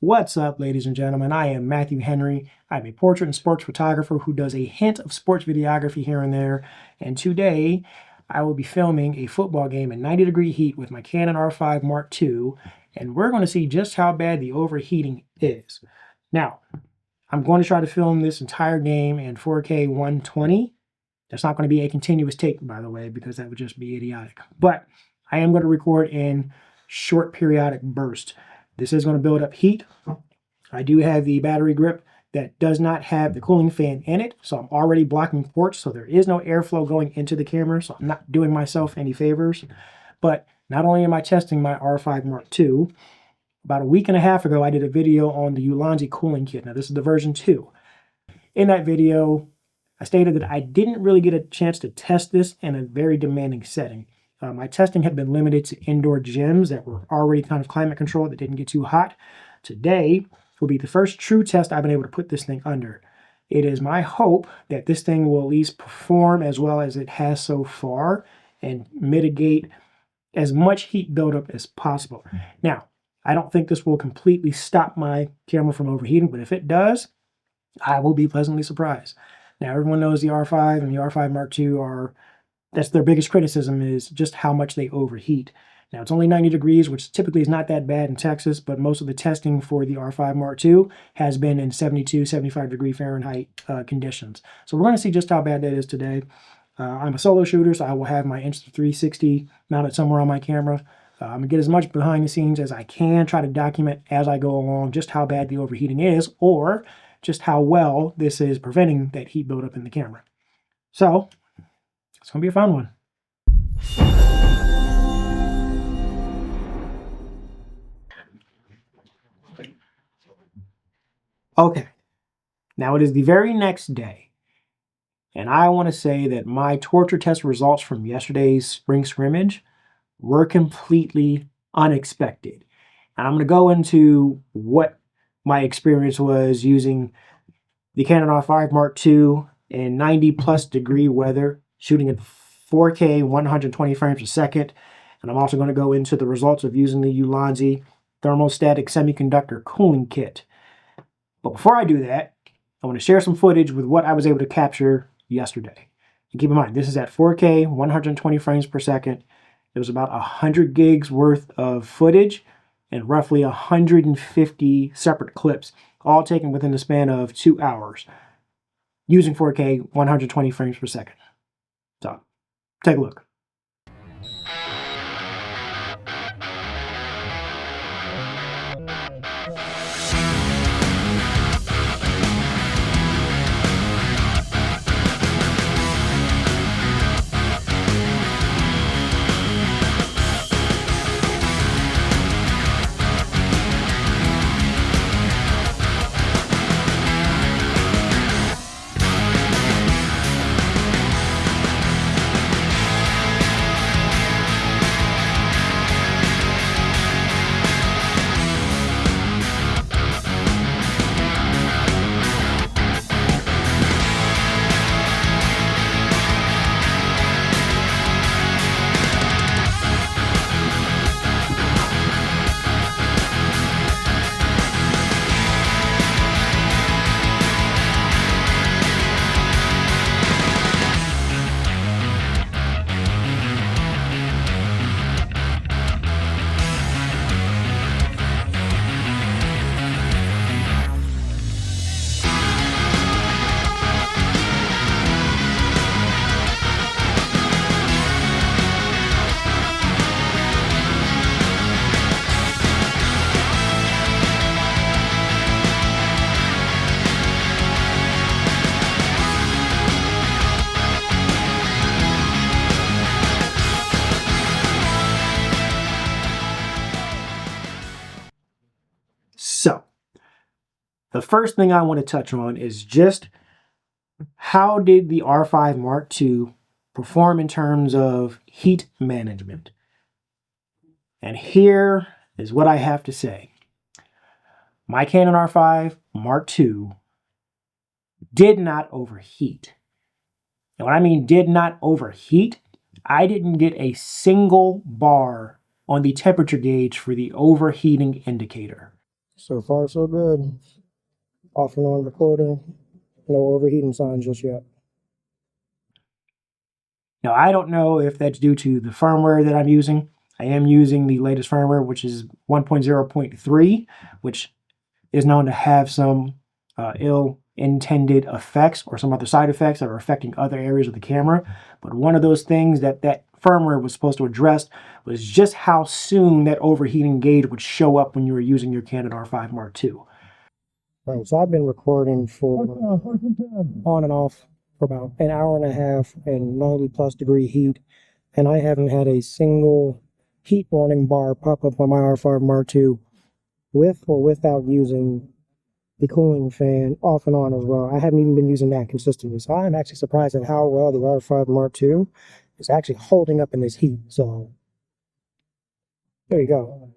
What's up, ladies and gentlemen? I am Matthew Henry. I'm a portrait and sports photographer who does a hint of sports videography here and there. And today, I will be filming a football game in 90-degree heat with my Canon R5 Mark II. And we're going to see just how bad the overheating is. Now, I'm going to try to film this entire game in 4K 120. That's not going to be a continuous take, by the way, because that would just be idiotic. But I am going to record in short periodic bursts. This is going to build up heat. I do have the battery grip that does not have the cooling fan in it, so I'm already blocking ports, so there is no airflow going into the camera, so I'm not doing myself any favors. But not only am I testing my R5 Mark II, about a week and a half ago, I did a video on the Ulanzi cooling kit. Now, this is the version 2. In that video, I stated that I didn't really get a chance to test this in a very demanding setting. My testing had been limited to indoor gyms that were already kind of climate controlled, that didn't get too hot. Today will be the first true test I've been able to put this thing under. It is my hope that this thing will at least perform as well as it has so far and mitigate as much heat buildup as possible. Now, I don't think this will completely stop my camera from overheating, but if it does, I will be pleasantly surprised. Now, everyone knows the R5 and the R5 Mark II that's their biggest criticism, is just how much they overheat. Now, it's only 90 degrees, which typically is not that bad in Texas, but most of the testing for the R5 Mark II has been in 72, 75 degree Fahrenheit conditions. So we're going to see just how bad that is today. I'm a solo shooter, so I will have my Insta360 mounted somewhere on my camera. I'm going to get as much behind the scenes as I can, try to document as I go along just how bad the overheating is, or just how well this is preventing that heat buildup in the camera. So, it's going to be a fun one. Okay, now it is the very next day, and I want to say that my torture test results from yesterday's spring scrimmage were completely unexpected. And I'm going to go into what my experience was using the Canon R5 Mark II in 90+ degree weather, shooting at 4K 120 frames per second. And I'm also going to go into the results of using the Ulanzi thermostatic semiconductor cooling kit. But before I do that, I want to share some footage with what I was able to capture yesterday. And keep in mind, this is at 4K 120 frames per second. It was about 100 gigs worth of footage and roughly 150 separate clips, all taken within the span of 2 hours, using 4K 120 frames per second. So, take a look. So, the first thing I want to touch on is just how did the R5 Mark II perform in terms of heat management? And here is what I have to say. My Canon R5 Mark II did not overheat. And when I mean did not overheat, I didn't get a single bar on the temperature gauge for the overheating indicator. So far, so good. Off and on recording. No overheating signs just yet. Now, I don't know if that's due to the firmware that I'm using. I am using the latest firmware, which is 1.0.3, which is known to have some ill-intended effects or some other side effects that are affecting other areas of the camera. But one of those things that that firmware was supposed to address was just how soon that overheating gauge would show up when you were using your Canon R5 Mark II. Right, so I've been recording for on and off for about an hour and a half and 90+ degree heat, and I haven't had a single heat warning bar pop up on my R5 Mark II with or without using the cooling fan off and on as well. I haven't even been using that consistently, so I'm actually surprised at how well the R5 Mark II is actually holding up in this heat. So there you go.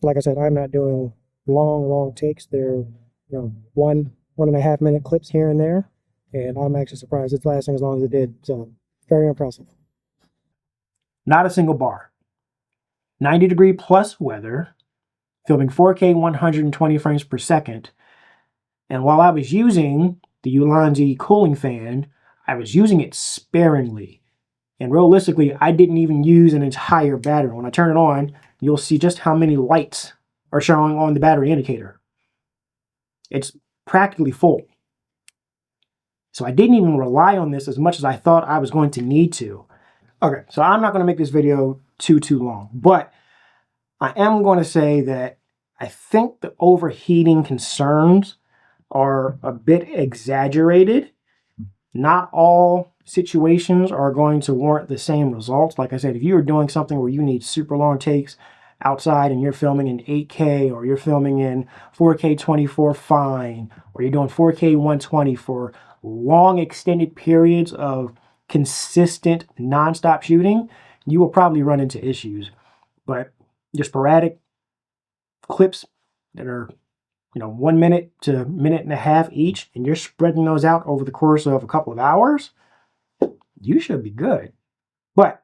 Like I said, I'm not doing long takes. They're 1.5 minute clips here and there, and I'm actually surprised it's lasting as long as it did. So very impressive. Not a single bar. 90-degree plus weather, filming 4K 120 frames per second. And while I was using the Ulanzi cooling fan, I was using it sparingly. And realistically, I didn't even use an entire battery. When I turn it on, you'll see just how many lights are showing on the battery indicator. It's practically full. So I didn't even rely on this as much as I thought I was going to need to. Okay, so I'm not going to make this video too long, but I am going to say that I think the overheating concerns are a bit exaggerated. Not all situations are going to warrant the same results. Like I said, if you are doing something where you need super long takes outside and you're filming in 8K or you're filming in 4K 24 fine, or you're doing 4K 120 for long extended periods of consistent nonstop shooting, you will probably run into issues. But your sporadic clips that are 1 minute to minute and a half each, and you're spreading those out over the course of a couple of hours, you should be good. But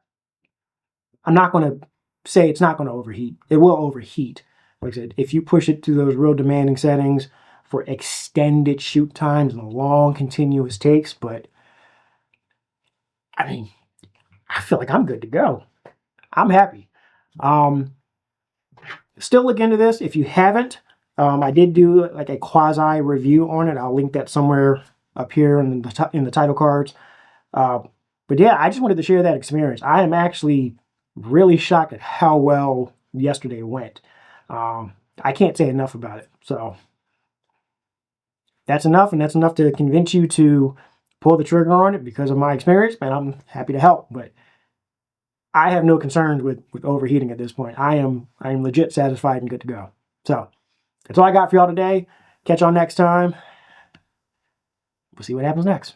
I'm not going to say it's not going to overheat. It will overheat. Like I said, if you push it to those real demanding settings for extended shoot times and long continuous takes, but I mean, I feel like I'm good to go. I'm happy. Still look into this. If you haven't, I did do like a quasi review on it. I'll link that somewhere up here in the title cards. But yeah, I just wanted to share that experience. I am actually really shocked at how well yesterday went. I can't say enough about it. So that's enough, and that's enough to convince you to pull the trigger on it because of my experience, and I'm happy to help. But I have no concerns with overheating at this point. I am legit satisfied and good to go. So that's all I got for y'all today. Catch y'all next time. We'll see what happens next.